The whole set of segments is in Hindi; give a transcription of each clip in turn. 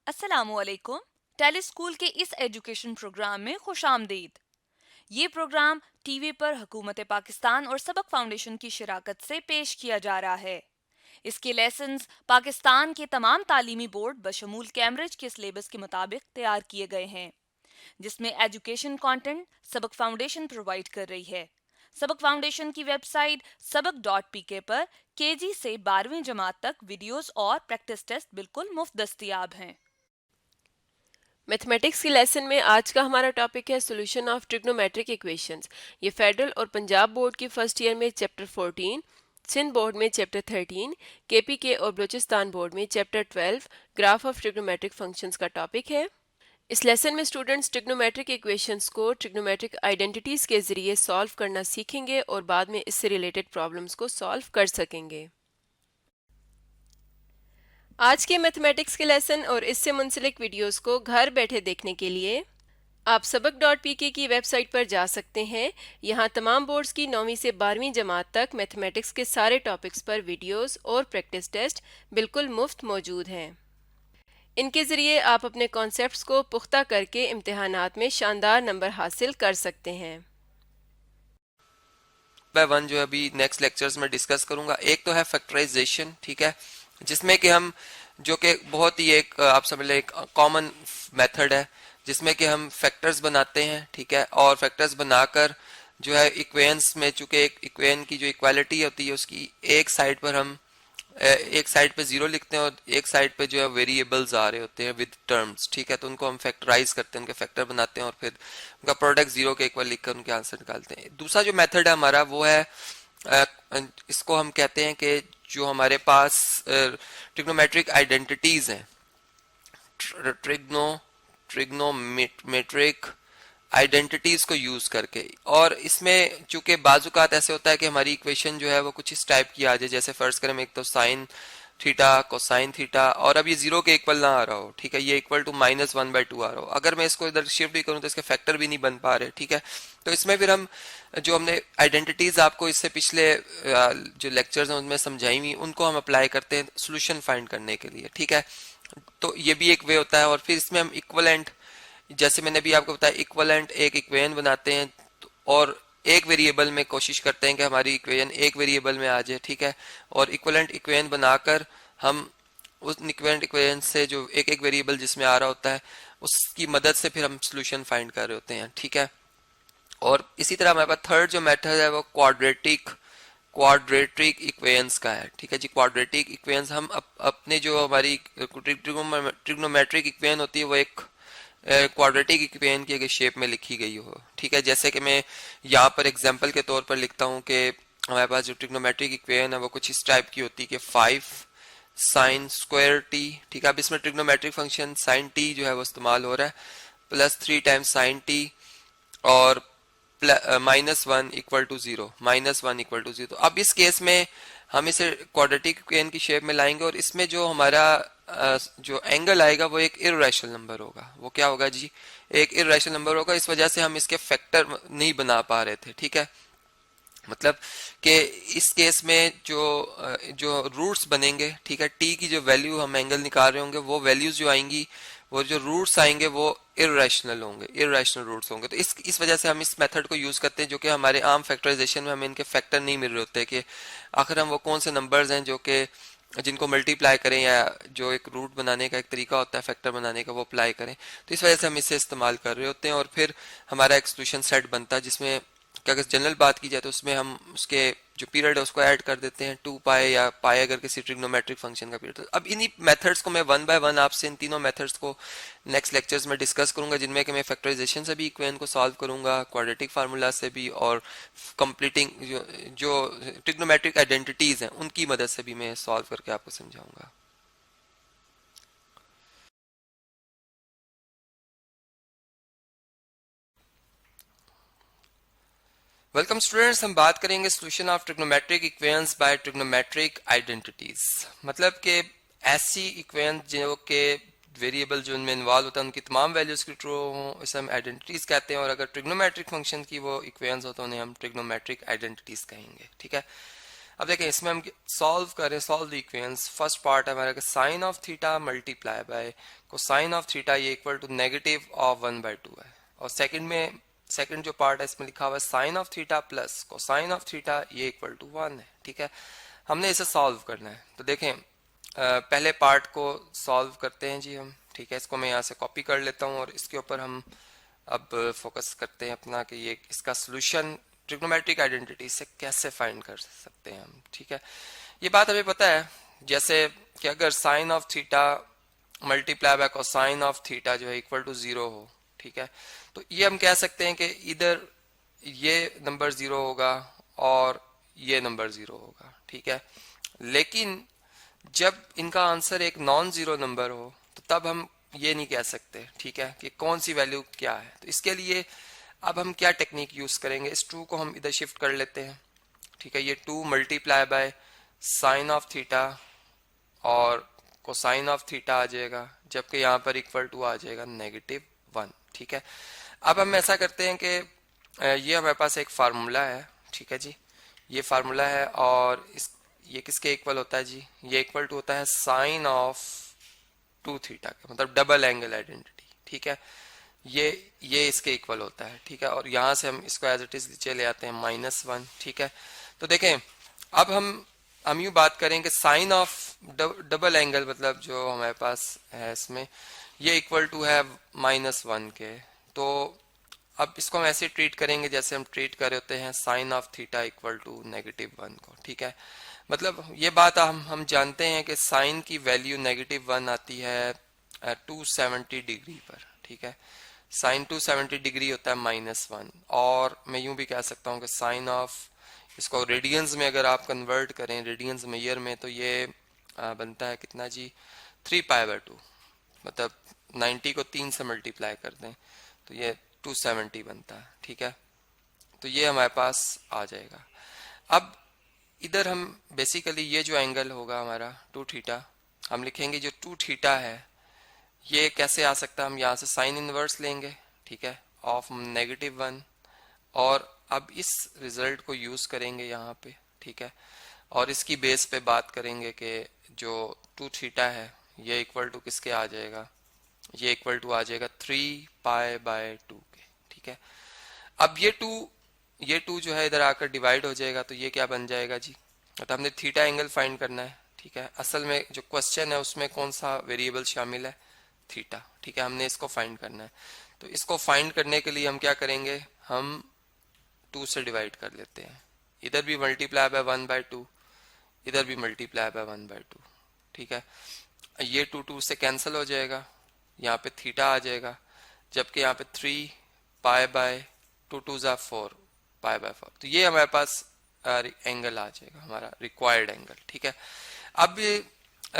अस्सलामुअलैकुम। टेली स्कूल के इस एजुकेशन प्रोग्राम में खुशामदीद। ये प्रोग्राम टीवी पर हुकूमत पाकिस्तान और सबक फाउंडेशन की शिराकत से पेश किया जा रहा है। इसके लेसन्स पाकिस्तान के तमाम तालीमी बोर्ड बशमूल कैम्ब्रिज के सिलेबस के मुताबिक तैयार किए गए हैं, जिसमें एजुकेशन कंटेंट सबक फाउंडेशन प्रोवाइड कर रही है। सबक फाउंडेशन की वेबसाइट सबक.pk पर केजी से 12वीं जमात तक वीडियोस और प्रैक्टिस टेस्ट बिल्कुल मुफ्त दस्तयाब हैं। मैथमेटिक्स की लेसन में आज का हमारा टॉपिक है सॉल्यूशन ऑफ ट्रिग्नोमेट्रिक इक्वेशंस। ये फेडरल और पंजाब बोर्ड की फर्स्ट ईयर में चैप्टर 14, सिंध बोर्ड में चैप्टर 13, केपीके और बलूचिस्तान बोर्ड में chapter 12 graph of trigonometric functions का टॉपिक है। इस लेसन में स्टूडेंट्स ट्रिग्नोमेट्रिक इक्वेशंस को ट्रिग्नोमेट्रिक आइडेंटिटीज के जरिए सॉल्व करना सीखेंगे और बाद में इससे रिलेटेड प्रॉब्लम्स को सॉल्व कर सकेंगे। आज के मैथमेटिक्स के लेसन और इससे मुंसलिक वीडियोस को घर बैठे देखने के लिए आप सबक.pk की वेबसाइट पर जा सकते हैं। यहाँ तमाम बोर्ड्स की 9वीं से 12वीं जमात तक मैथमेटिक्स के सारे टॉपिक्स पर वीडियोस और प्रैक्टिस टेस्ट बिल्कुल मुफ्त मौजूद हैं। इनके ज़रिए आप अपने कॉन्सेप्ट्स को पुख्ता करके इम्तिहानात में शानदार नंबर हासिल कर सकते हैं। बाय वन जो अभी नेक्स्ट लेक्चर्स में डिस्कस करूंगा। एक तो है फैक्टराइजेशन, ठीक है, जिसमें कि हम जो कि बहुत ही एक आप समझ लें एक कॉमन मेथड है जिसमें कि हम फैक्टर्स बनाते हैं, ठीक है, और फैक्टर्स बनाकर जो है इक्वेशंस में चूंकि एक इक्वेशन की जो इक्वालिटी होती है उसकी एक साइड पर हम एक साइड पे जीरो लिखते हैं और एक साइड पे जो है वेरिएबल्स आ रहे होते हैं विद टर्म्स, ठीक है, तो उनको हम फैक्टराइज करते हैं, उनके फैक्टर बनाते हैं और फिर उनका प्रोडक्ट जीरो के इक्वल लिखकर उनके आंसर निकालते हैं। दूसरा जो मेथड है हमारा वो है इसको हम कहते हैं कि जो हमारे पास ट्रिग्नोमेट्रिक आइडेंटिटीज हैं, ट्रिग्नोमेट्रिक आइडेंटिटीज को यूज करके। और इसमें चूंकि बाजुकात ऐसे होता है कि हमारी इक्वेशन जो है वो कुछ इस टाइप की आ जाए, जैसे फर्ज करें एक तो साइन थीटा कोसाइन थीटा और अब ये जीरो के इक्वल ना आ रहा हो, ठीक है, ये इक्वल टू -1/2 आ रहा हो। अगर मैं इसको इधर शिफ्ट भी करूं तो इसके फैक्टर भी नहीं बन पा रहे, ठीक है। तो इसमें फिर हम जो हमने आइडेंटिटीज आपको इससे पिछले जो लेक्चर्स हैं उनमें समझाई हुई उनको हम अप्लाई करते हैं सोल्यूशन फाइंड करने के लिए, ठीक है। तो ये भी एक वे होता है। और फिर इसमें हम इक्वलेंट, जैसे मैंने भी आपको बताया, इक्वलेंट एक इक्वेशन बनाते हैं और एक वेरिएबल में कोशिश करते हैं कि हमारी इक्वेशन एक वेरिएबल में आ जाए, ठीक है, और इक्वलेंट इक्वेशन बनाकर हम उस इक्वलेंट इक्वेशन से जो एक एक वेरिएबल जिसमें आ रहा होता है उसकी मदद से फिर हम सोल्यूशन फाइंड कर रहे होते हैं, ठीक है। और इसी तरह हमारे पास थर्ड जो मेथड है वो क्वाड्रेटिक इक्वेशंस का है, ठीक है जी। क्वाड्रेटिक इक्वेशंस हम अपने जो हमारी ट्रिग्नोमेट्रिक इक्वेशन होती है वो एक क्वाड्रेटिक इक्वेशन की एक शेप में लिखी गई हो, ठीक है। जैसे कि मैं यहाँ पर एग्जांपल के तौर पर लिखता हूँ कि हमारे पास जो ट्रिग्नोमेट्रिक इक्वेशन है वो कुछ इस टाइप की होती है कि 5 साइन स्क्वायर टी, ठीक है। अब इसमें ट्रिग्नोमेट्रिक फंक्शन साइन टी जो है वो इस्तेमाल हो रहा है, प्लस 3 टाइम्स साइन टी और -1 equal to zero, -1 equal to zero. अब इस केस में हम इसे क्वाड्रेटिक इक्वेशन की शेप में लाएंगे और इसमें जो हमारा जो एंगल आएगा वो एक इर्रेशनल नंबर होगा। वो क्या होगा जी? एक इर्रेशनल नंबर होगा। इस वजह से हम इसके फैक्टर नहीं बना पा रहे थे, ठीक है। मतलब कि इस केस में जो रूट्स बनेंगे, ठीक है, टी की जो वैल्यू हम एंगल निकाल रहे होंगे वो वैल्यूज जो आएंगी, वो जो रूट्स आएंगे वो इरेशनल होंगे, इरेशनल रूट्स होंगे। तो इस वजह से हम इस मेथड को यूज करते हैं, जो कि हमारे आम फैक्टराइजेशन में हमें इनके फैक्टर नहीं मिल रहे होते कि आखिर हम वो कौन से नंबर्स हैं जो कि जिनको मल्टीप्लाई करें या जो एक रूट बनाने का एक तरीका होता है फैक्टर बनाने का वो अप्लाई करें। तो इस वजह से हम इसे इस्तेमाल कर रहे होते हैं और फिर हमारा एक सॉल्यूशन सेट बनता है जिसमें अगर जनरल बात की जाए तो उसमें हम उसके जो पीरियड है उसको ऐड कर देते हैं 2 पाई या पाई अगर किसी ट्रिग्नोमेट्रिक फंक्शन का पीरियड। तो अब इन्हीं मेथड्स को मैं वन बाय वन आपसे इन तीनों मेथड्स को नेक्स्ट लेक्चर्स में डिस्कस करूंगा, जिनमें कि मैं फैक्टराइजेशन से भी इक्वेशन को सॉल्व करूंगा, क्वाड्रेटिक फार्मूला से भी, और कंप्लीटिंग जो ट्रिग्नोमेट्रिक आइडेंटिटीज हैं उनकी मदद से भी मैं सॉल्व करके आपको समझाऊंगा। वेलकम स्टूडेंट्स, हम बात करेंगे solution of trigonometric equations bye trigonometric identities. मतलब कि ऐसी इक्वेशन जो के वेरिएबल जो उनमें इन्वॉल्व होता है उनकी तमाम वैल्यूज की ट्रू हो, इसे हम आइडेंटिटीज कहते हैं। और अगर ट्रिग्नोमेट्रिक फंक्शन की वो इक्वेशंस हो तो उन्हें हम ट्रिग्नोमेट्रिक आइडेंटिटीज कहेंगे, ठीक है। अब देखें इसमें हम सॉल्व करें, solve the equations. First part है हमारा sine of theta multiply by cosine of theta, ये इक्वल टू नेगेटिव ऑफ 1/2 है। और सेकंड जो पार्ट है इसमें लिखा हुआ है sine of theta plus cosine of theta, ये इक्वल टू 1 है। ठीक है, हमने इसे सॉल्व करना है। तो देखें पहले पार्ट को सॉल्व करते हैं जी हम। ठीक है, इसको मैं यहाँ से कॉपी कर लेता हूँ और इसके ऊपर हम अब फोकस करते हैं अपना कि ये इसका सोल्यूशन ट्रिग्नोमेट्रिक आइडेंटिटी से कैसे फाइंड कर सकते हैं हम। ठीक है, ये बात हमें पता है जैसे कि अगर sine of theta multiply by cosine of theta जो है इक्वल टू 0 हो, ठीक है, तो ये हम कह सकते हैं कि इधर ये नंबर 0 होगा और ये नंबर 0 होगा। ठीक है, लेकिन जब इनका आंसर एक नॉन जीरो नंबर हो तो तब हम ये नहीं कह सकते, ठीक है, कि कौन सी वैल्यू क्या है। तो इसके लिए अब हम क्या टेक्निक यूज करेंगे, इस 2 को हम इधर शिफ्ट कर लेते हैं। ठीक है, ये 2 multiply by sine of theta और कोसाइन ऑफ थीटा आ जाएगा, जबकि यहाँ पर इक्वल टू आ जाएगा -1। ठीक है, अब हम ऐसा करते हैं कि ये हमारे पास एक फार्मूला है। ठीक है जी, ये फार्मूला है और ये किसके इक्वल होता है जी, ये इक्वल टू होता है साइन ऑफ 2 थीटा के, मतलब डबल एंगल आइडेंटिटी। ठीक है, ये इसके इक्वल होता है। ठीक है, और यहाँ से हम इसको एज इट इज नीचे ले आते हैं -1। ठीक है, तो देखें अब हम यूँ बात करें कि साइन ऑफ डबल एंगल मतलब जो हमारे पास है इसमें ये इक्वल टू है -1 के। तो अब इसको हम ऐसे ट्रीट करेंगे जैसे हम ट्रीट कर रहे होते हैं sine of theta equal to -1 को। ठीक है, मतलब ये बात हम जानते हैं कि साइन की वैल्यू -1 आती है 270 डिग्री पर। ठीक है, साइन 270 डिग्री होता है -1। और मैं यूं भी कह सकता हूं कि साइन ऑफ, इसको रेडियंस में अगर आप कन्वर्ट करें रेडियंस में ईयर में, तो ये बनता है कितना जी, 3π/2, मतलब 90 को 3 से मल्टीप्लाई कर दें तो ये 270 बनता है। ठीक है, तो ये हमारे पास आ जाएगा। अब इधर हम बेसिकली ये जो एंगल होगा हमारा 2 थीटा, हम लिखेंगे जो 2 थीटा है ये कैसे आ सकता है, हम यहाँ से साइन इनवर्स लेंगे। ठीक है, ऑफ -1 और अब इस रिजल्ट को यूज करेंगे यहाँ पे। ठीक है, और इसकी बेस पे बात करेंगे कि जो 2 थीटा है ये इक्वल टू किसके आ जाएगा, ये इक्वल टू आ जाएगा 3π/2 के। ठीक है, अब ये 2 जो है इधर आकर डिवाइड हो जाएगा तो ये क्या बन जाएगा जी, तो हमने थीटा एंगल फाइंड करना है। ठीक है, असल में जो क्वेश्चन है उसमें कौन सा वेरिएबल शामिल है, थीटा। ठीक है, हमने इसको फाइंड करना है। तो इसको फाइंड करने के लिए हम क्या करेंगे, हम 2 से डिवाइड कर लेते हैं, इधर भी मल्टीप्लाई बाय 1/2, इधर भी मल्टीप्लाई बाय 1/2। ठीक है, ये 2 से कैंसिल हो जाएगा, यहाँ पे थीटा आ जाएगा, जबकि यहाँ पे 3π/2 2 ज़ा 4π/4, तो ये हमारे पास एंगल आ जाएगा, हमारा रिक्वायर्ड एंगल। ठीक है, अब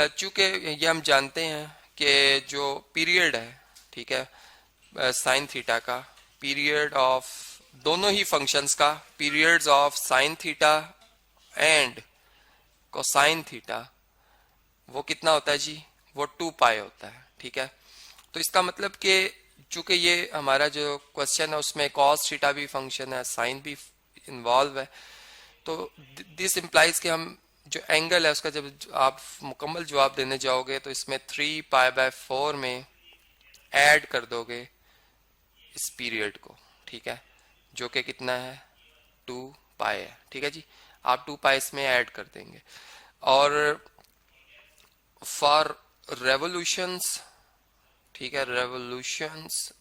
चूंकि ये हम जानते हैं कि जो पीरियड है, ठीक है, साइन थीटा का, पीरियड ऑफ दोनों ही फंक्शंस का, periods of sine theta and cosine theta, वो कितना होता है जी, वो 2π होता है। ठीक है, तो इसका मतलब कि चूंकि ये हमारा जो क्वेश्चन है उसमें कॉस थीटा भी फंक्शन है, साइन भी इन्वॉल्व है, तो दिस इम्प्लाइज कि हम जो एंगल है उसका जब आप मुकम्मल जवाब देने जाओगे तो इसमें 3π/4 में ऐड कर दोगे इस पीरियड को। ठीक है, जो कि कितना है 2π है। ठीक है जी, आप 2π इसमें ऐड कर देंगे और फॉर रेवोल्यूशंस, ठीक है, रेवोल्यूशंस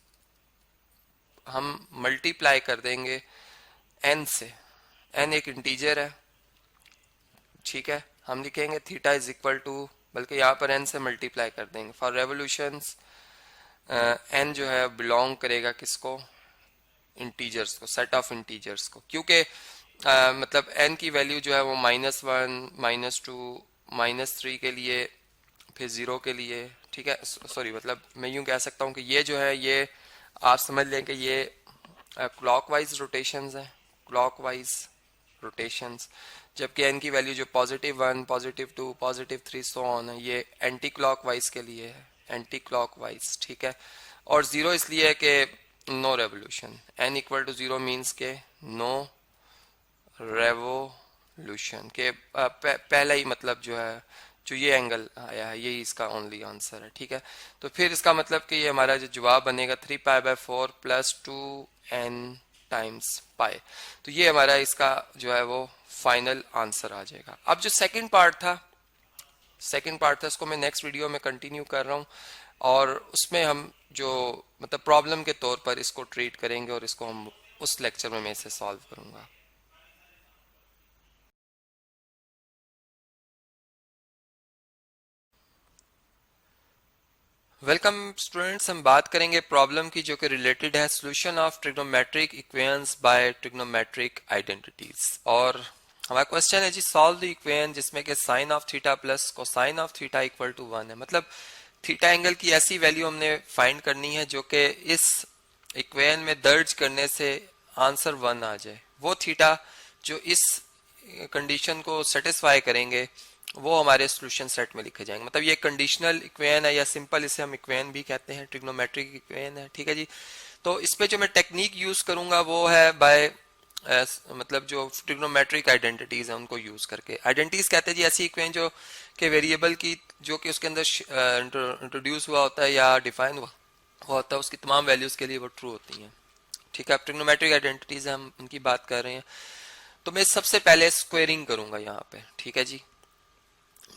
हम मल्टीप्लाई कर देंगे n से, n एक इंटीजर है। ठीक है, हम लिखेंगे थीटा इज इक्वल टू, बल्कि यहाँ पर n से मल्टीप्लाई कर देंगे। फॉर रेवोल्यूशंस n जो है बिलोंग करेगा किसको, इंटीजर्स को, सेट ऑफ इंटीजर्स को, क्योंकि मतलब n की वैल्यू जो है वो -1 -2 -3 के लिए, फिर 0 के लिए। ठीक है, सॉरी, मतलब मैं यूं कह सकता हूं कि ये जो है ये आप समझ लें कि ये क्लॉकवाइज रोटेशंस हैं, क्लॉकवाइज रोटेशंस, जबकि n की वैल्यू जो +1 +2 +3 सो ऑन है ये एंटी क्लॉकवाइज के लिए है, एंटी क्लॉकवाइज। ठीक है, और 0 इसलिए है कि no revolution, n equal to 0 means के नो रेवोल्यूशन। सॉल्यूशन के पहला ही मतलब जो है, जो ये एंगल आया है यही इसका ओनली आंसर है, ठीक है। तो फिर इसका मतलब कि ये हमारा जो जवाब बनेगा 3π/4 + 2n टाइम्स पाई। तो ये हमारा इसका जो है वो फाइनल आंसर आ जाएगा। अब जो सेकंड पार्ट था उसको मैं नेक्स्ट वीडियो में कंटिन्यू कर रहा हूँ, और उसमें हम जो मतलब प्रॉब्लम के तौर पर इसको ट्रीट करेंगे, और इसको हम उस लेक्चर में मैं इसे सॉल्व करूंगा। वेलकम स्टूडेंट्स, हम बात करेंगे प्रॉब्लम की जो कि रिलेटेड है solution of trigonometric equations bye trigonometric identities. और हमारा क्वेश्चन है जी, सॉल्व द इक्वेशन जिसमें कि sine of theta plus cosine of theta equal to 1 है। मतलब थीटा एंगल की ऐसी वैल्यू हमने फाइंड करनी है जो कि इस इक्वेशन में दर्ज करने से आंसर 1 आ जाए। वो थीटा जो इस कंडीशन को सेटिस्फाई करेंगे वो हमारे सॉल्यूशन सेट में लिखे जाएंगे। मतलब ये कंडीशनल इक्वेशन है, या सिंपल इसे हम इक्वेशन भी कहते हैं, ट्रिग्नोमेट्रिक इक्वेशन है, ठीक है जी। तो इस पे जो मैं टेक्निक यूज करूंगा वो है बाय मतलब जो ट्रिग्नोमेट्रिक आइडेंटिटीज है उनको यूज करके। आइडेंटिटीज कहते हैं जी ऐसी इक्वेशन जो कि वेरिएबल की जो कि उसके अंदर इंट्रोड्यूस हुआ होता है या डिफाइन हुआ होता है, उसकी तमाम वैल्यूज के लिए वो ट्रू होती हैं, ठीक है। अब ट्रिग्नोमेट्रिक आइडेंटिटीज हम उनकी बात कर रहे हैं। तो मैं सबसे पहले स्क्वेयरिंग करूंगा यहाँ पे, ठीक है जी।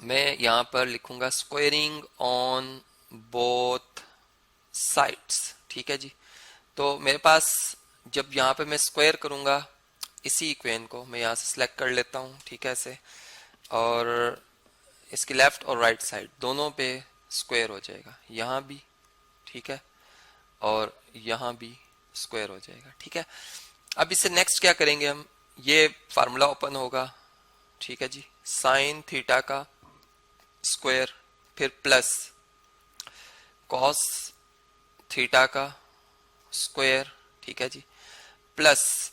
मैं यहाँ पर लिखूंगा स्क्वेयरिंग ऑन बोथ साइड्स, ठीक है जी। तो मेरे पास जब यहाँ पे मैं स्क्वायर करूंगा इसी इक्वेशन को मैं यहाँ से सिलेक्ट कर लेता हूँ, ठीक है ऐसे, और इसकी लेफ्ट और राइट साइड दोनों पे स्क्वायर हो जाएगा, यहाँ भी, ठीक है, और यहाँ भी स्क्वायर हो जाएगा, ठीक है। अब इससे नेक्स्ट क्या करेंगे हम, ये फार्मूला ओपन होगा, ठीक है जी, साइन थीटा का स्क्वायर फिर प्लस कॉस थीटा का स्क्वायर, ठीक है जी, प्लस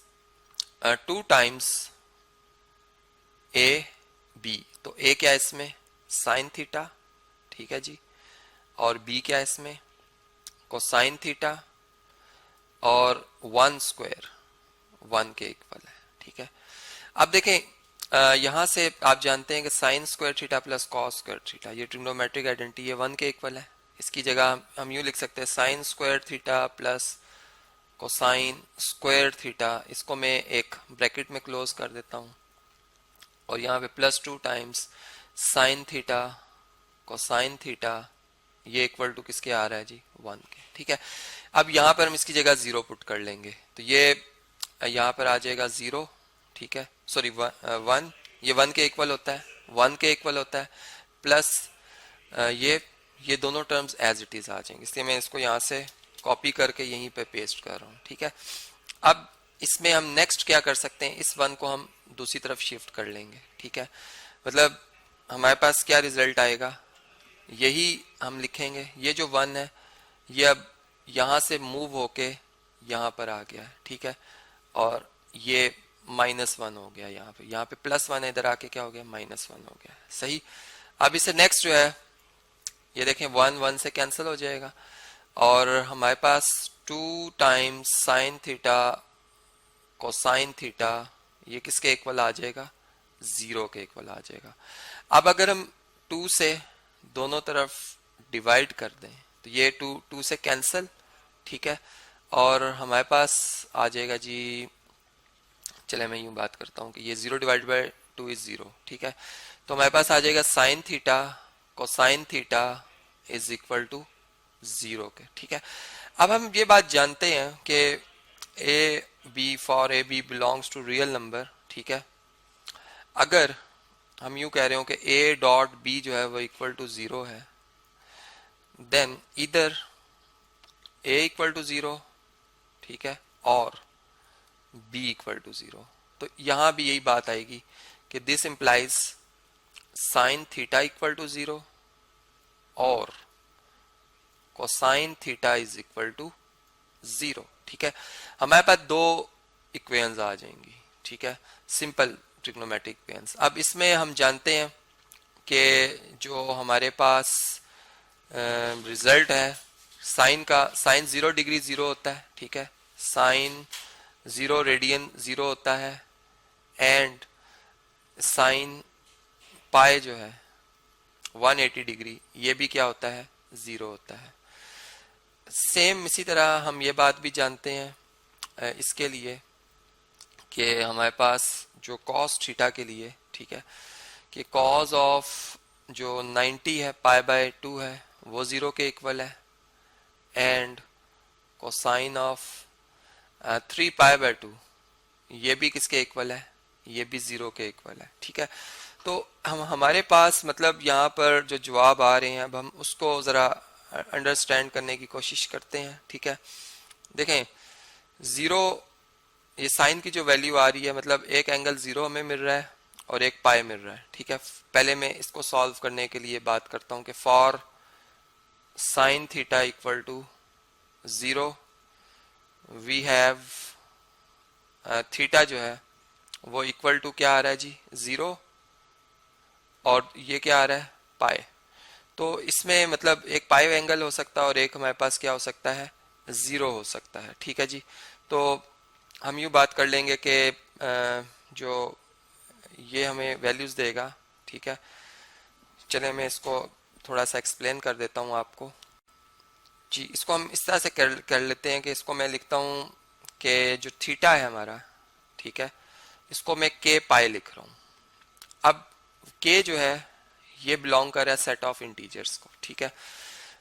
2 टाइम्स ए बी। तो ए क्या है इसमें, साइन थीटा, ठीक है जी, और बी क्या है इसमें, कोसाइन थीटा, और 1 स्क्वायर 1 के इक्वल है, ठीक है। अब देखें यहां से आप जानते हैं कि sine square theta plus cos square theta ये ट्रिग्नोमेट्रिक आइडेंटिटी है, 1 के इक्वल है। इसकी जगह हम यूं लिख सकते हैं sine square theta plus cosine square theta, इसको मैं एक ब्रैकेट में क्लोज कर देता हूं, और यहाँ पे plus 2 times sign theta cosine theta, ये इक्वल टू किसके आ रहा है जी, 1 के, ठीक है। अब यहाँ पर हम इसकी जगह 0 पुट कर लेंगे, तो ये यहाँ पर आ जाएगा 0, ठीक है, सॉरी 1, ये 1 के इक्वल होता है, 1 के इक्वल होता है, प्लस ये दोनों टर्म्स एज इट इज आ जाएंगे, इसलिए मैं इसको यहाँ से कॉपी करके यहीं पे पेस्ट कर रहा हूँ, ठीक है। अब इसमें हम नेक्स्ट क्या कर सकते हैं, इस 1 को हम दूसरी तरफ शिफ्ट कर लेंगे, ठीक है। मतलब हमारे पास क्या रिजल्ट आएगा, यही हम लिखेंगे, ये जो 1 है ये अब यहाँ से मूव होके यहाँ पर आ गया है, ठीक है, और ये -1 हो गया, यहाँ पे +1 है, इधर आके क्या हो गया, -1 हो गया, सही। अब इसे नेक्स्ट जो है ये देखें 1 1 से कैंसिल हो जाएगा, और हमारे पास 2 times sign theta cosine theta, ये किसके इक्वल आ जाएगा, 0 के इक्वल आ जाएगा। अब अगर हम 2 से दोनों तरफ डिवाइड कर दें तो ये 2 से कैंसिल, ठीक है, और हमारे पास आ जाएगा जी, चले मैं यूं बात करता हूं कि ये 0 डिवाइड बाय 2 इज 0, ठीक है। तो हमारे पास आ जाएगा sine theta cosine theta is equal to 0 के, ठीक है। अब हम ये बात जानते हैं कि A B for A B belongs to real number, ठीक है। अगर हम यूं कह रहे हो कि ए डॉट बी जो है वो इक्वल टू 0 है, देन इधर ए इक्वल टू 0, ठीक है, और बी इक्वल टू 0। तो यहां भी यही बात आएगी कि this implies sine theta equal to 0 और cosine theta is equal to 0, ठीक है। हमारे पास 2 इक्वेशंस आ जाएंगी, ठीक है, सिंपल ट्रिग्नोमेट्रिक इक्वेशंस। अब इसमें हम जानते हैं कि जो हमारे पास रिजल्ट है साइन 0 डिग्री 0 होता है, ठीक है, साइन 0 रेडियन 0 होता है, एंड साइन पाई जो है 180 डिग्री, ये भी क्या होता है, ज़ीरो होता है। सेम इसी तरह हम ये बात भी जानते हैं इसके लिए कि हमारे पास जो कॉस थीटा के लिए, ठीक है, कि कॉस ऑफ जो 90 है पाई बाय 2 है वो ज़ीरो के इक्वल है, and cosine of 3 pi by 2 ये भी किसके इक्वल है, ये भी ज़ीरो के इक्वल है। ठीक है, तो हम हमारे पास मतलब यहाँ पर जो जवाब आ रहे हैं अब हम उसको ज़रा अंडरस्टैंड करने की कोशिश करते हैं। ठीक है, देखें ज़ीरो, ये साइन की जो वैल्यू आ रही है मतलब एक एंगल ज़ीरो हमें मिल रहा है और एक पाई मिल रहा है। ठीक है, पहले मैं इसको सॉल्व करने के लिए बात करता हूँ कि for sine theta equal to zero we have theta जो है वो इक्वल टू क्या आ रहा है जी, ज़ीरो, और ये क्या आ रहा है, पाई। तो इसमें मतलब एक पाई एंगल हो सकता है और एक हमारे पास क्या हो सकता है, ज़ीरो हो सकता है। ठीक है जी, तो हम यूँ बात कर लेंगे कि जो ये हमें वैल्यूज़ देगा। ठीक है, चले मैं इसको थोड़ा सा एक्सप्लेन कर देता हूँ आपको जी। इसको हम इस तरह से कर लेते हैं कि इसको मैं लिखता हूँ कि जो थीटा है हमारा, ठीक है, इसको मैं के पाई लिख रहा हूँ। अब के जो है ये बिलोंग कर रहा है सेट ऑफ इंटीजर्स को। ठीक है,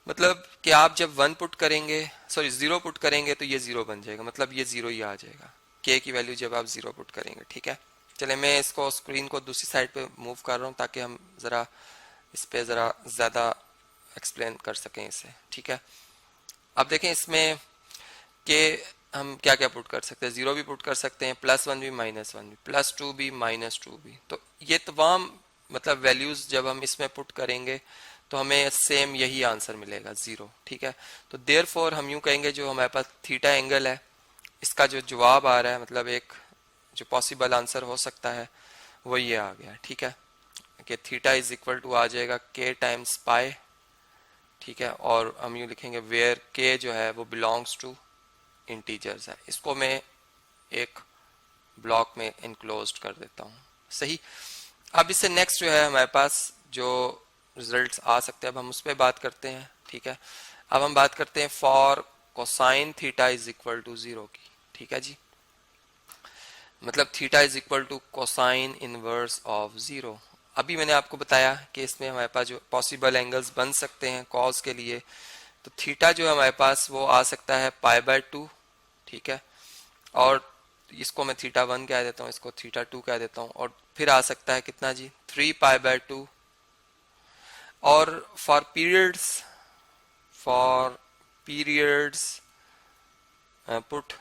मतलब कि आप जब वन पुट करेंगे, सॉरी ज़ीरो पुट करेंगे तो ये ज़ीरो बन जाएगा, मतलब ये ज़ीरो ही आ जाएगा के की वैल्यू जब आप ज़ीरो पुट करेंगे। ठीक है, चले मैं इसको स्क्रीन को दूसरी साइड पे मूव कर रहा हूँ ताकि हम ज़रा इस पे ज़रा ज़्यादा एक्सप्लेन कर सकें इसे। ठीक है, अब देखें इसमें के हम क्या क्या पुट कर सकते हैं, ज़ीरो भी पुट कर सकते हैं, +1 भी, -1 भी, +2 भी, -2 भी। तो ये तमाम मतलब वैल्यूज़ जब हम इसमें पुट करेंगे तो हमें सेम यही आंसर मिलेगा, ज़ीरो। ठीक है, तो देयरफॉर हम यूँ कहेंगे जो हमारे पास थीटा एंगल है इसका जो जवाब आ रहा है, मतलब एक जो पॉसिबल आंसर हो सकता है वो ये आ गया। ठीक है, कि थीटा इज इक्वल टू आ जाएगा के टाइम्स पाई। ठीक है, और हम यूँ लिखेंगे वेयर के जो है वो बिलोंग्स टू इंटीजर्स है। इसको मैं एक ब्लॉक में इनक्लोज्ड कर देता हूँ। सही, अब इससे नेक्स्ट जो है हमारे पास जो रिजल्ट्स आ सकते हैं अब हम उस पर बात करते हैं। ठीक है, अब हम बात करते हैं for cosine theta is equal to zero की। ठीक है जी, मतलब theta is equal to cosine inverse of zero. अभी मैंने आपको बताया कि इसमें हमारे पास जो पॉसिबल एंगल्स बन सकते हैं कॉस के लिए, तो थीटा जो है हमारे पास वो आ सकता है पाई बाय 2। ठीक है, और इसको मैं थीटा 1 कह देता हूँ, इसको थीटा 2 कह देता हूँ, और फिर आ सकता है कितना जी, 3 पाई बाय 2। और फॉर पीरियड्स पुट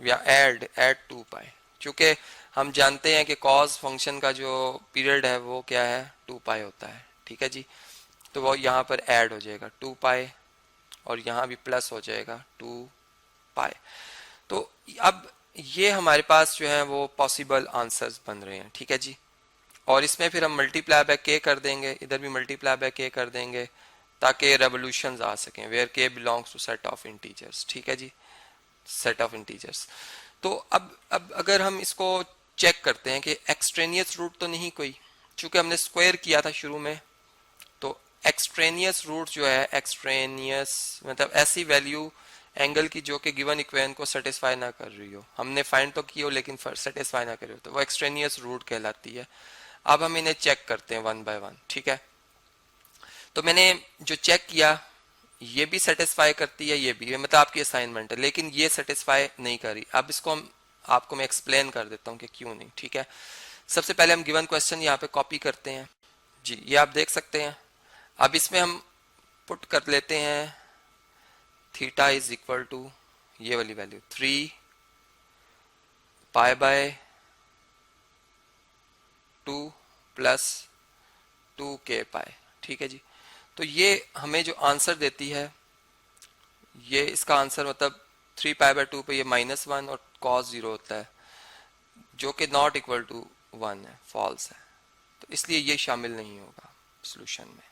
या एड 2 पाई, चूंकि हम जानते हैं कि कॉस फंक्शन का जो पीरियड है वो क्या है, 2 पाई होता है। ठीक है जी, तो वो यहाँ पर ऐड हो जाएगा 2 पाई और यहाँ भी प्लस हो जाएगा 2 पाई। तो अब ये हमारे पास जो है वो पॉसिबल आंसर्स बन रहे हैं। ठीक है जी, और इसमें फिर हम मल्टीप्लाई बाय के कर देंगे, इधर भी मल्टीप्लाई बाय के कर देंगे ताकि रेवोल्यूशंस आ सकें, where k belongs to set of integers. ठीक है जी, सेट ऑफ इंटीजर्स। तो अब अगर हम इसको चेक करते हैं कि एक्सट्रेनियस रूट तो नहीं कोई, चूंकि हमने स्क्वायर किया था शुरू में, तो एक्सट्रेनियस रूट जो है, एक्सट्रेनियस मतलब ऐसी वैल्यू एंगल की जो कि गिवन इक्वेशन को सेटिस्फाई ना कर रही हो, हमने फाइंड तो की हो लेकिन सेटिस्फाई ना कर रही हो, तो वो एक्सट्रेनियस रूट कहलाती है। अब हम इन्हें चेक करते हैं वन बाय वन। ठीक है, तो मैंने जो चेक किया ये भी सेटिस्फाई करती है, ये भी, मतलब आपकी असाइनमेंट है, लेकिन ये सेटिस्फाई नहीं कर रही। अब इसको हम आपको मैं एक्सप्लेन कर देता हूँ कि क्यों नहीं। ठीक है, सबसे पहले हम गिवन क्वेश्चन यहाँ पे कॉपी करते हैं जी, ये आप देख सकते हैं। अब इसमें हम पुट कर लेते हैं थीटा इज इक्वल टू ये वाली वैल्यू 3 पाई बाय 2 प्लस 2 के पाई। ठीक है जी, तो ये हमें जो आंसर देती है, ये इसका आंसर मतलब 3 पाई बाय 2 पे ये -1 और cos 0 होता है जो कि नॉट इक्वल टू 1 है, फॉल्स है, तो इसलिए ये शामिल नहीं होगा सोल्यूशन में।